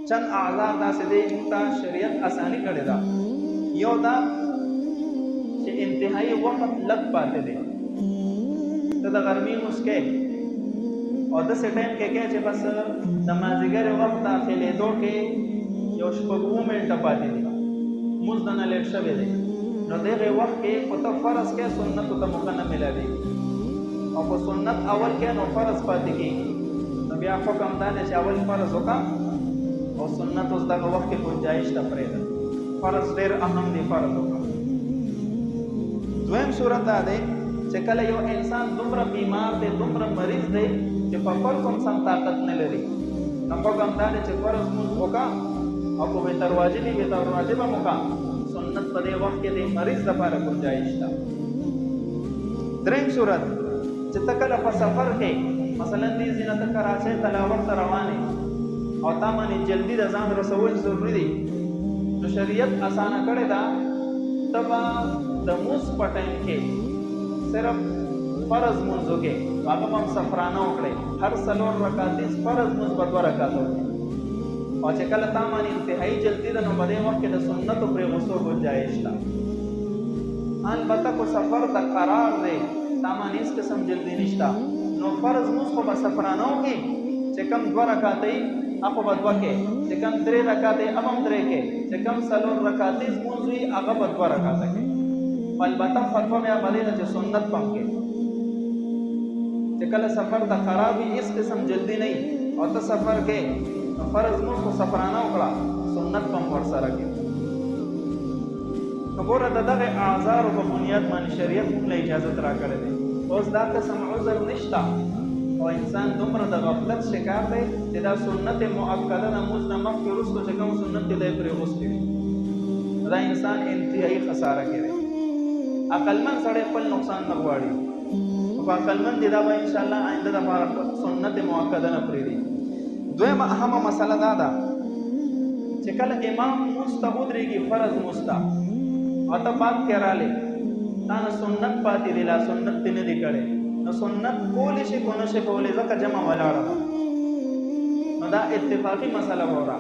چند اعذار داسې دی موږ ته شریعت اساني کړې ده. یو دا چې انتهایی وخت لږ پاتې دی، ته د غرمې لمونځ کوې او داسې ټایم کې کوې چې بس د مازدیګر وخت داخلېدو کې یو شپږ اووه منټه پاتې دي، لمونځ دنه لیټ شوی دی، نو دغې وخت کې خو ته فرض کوې سنتو ته موقع نه میلاوېږي، او په سنت اول کې نو فرض پاتې کېږي. نو بیا حکم دا دی چې اول فرض وکړه او سنت اوس دغه وخت کې گنجایش ته پرېږده. فرض ډېر اهم دی، فرض وکړه. دویم صورت دا دی چې کله یو انسان دومره بیمار دی، دومره مریض دی چې په فرض هم سم طاقت نه لري، نو حکم دا دی چې فرض لمونځ وکړه او که بهتر واجبي بهتر واجبه هم وکړه، سنت په دې وخت کې د مریض لپاره گنجایش ده. دریم صورت چې ته کله په سفر کې مثلا دې ځای نه ته کراچۍ تلاوت ته روان یې او تا باندې جلدي د ځان رسول ضروري دي، نو شریعت اسانه کړې ده ته به د لمونځ په ټایم کې صرف فرض لمونځ وکړې، هغه به هم سفرانه وکړې، هر څلور رکعتیز فرض لمونځ به دوه رکعته وکړې، او چې کله تا باندې انتهایی جلدي ده نو په دې وخت کې د سنتو پرېښودو گنجایش ده. البته کو سفر د قرار دی، تا باندې هېڅ قسم جلدي نشته، نو فرض لمونځ خو به سفرانه وکړې، چې کم دوه رکعته یي هغه به دوه کې، چې کم درې رکعته یي هغه هم درې کې، چې کم څلور رکعتیز لمونځ وي هغه به دوه رکعته کې. البته فتوا بیا به دې ده چې سنت به هم کې، چې کله سفر د قرار وي هېڅ قسم جلدي نه وي او ته سفر کې نو فرض لمونځ خو سفرانه وکړه، سنت به هم ورسره کې. نو ګوره د دغې اعذارو په بنیاد باندې شریعت موږ له اجازت راکړی دی. اوس دا قسم عذر نشته او انسان دومره د غفلت شکار دی چې دا سنت مؤکده د لمونځ نه مخکې وروسته چې کوم سنت دی دی پرېغوستی وي، دا انسان انتهایي خساره کې دی. عقلمند سړی خپل نقصان نه غواړي، خو په عقلمند دی دا به انشاءالله آینده دپاره سنت مؤکده نه پرېږدي. دویمه اهمه مسله دا ده چې کله امام لمونځ ته ودرېږي فرض لمونځ ته او ته باد کې رالې، تا نه سنت پاتې دی، لا سنت دې نه دی کړی، نو سنت کولی شي کو نه شي کولی ځکه جمع ولاړه ده، نو دا اتفاقي مسله وره.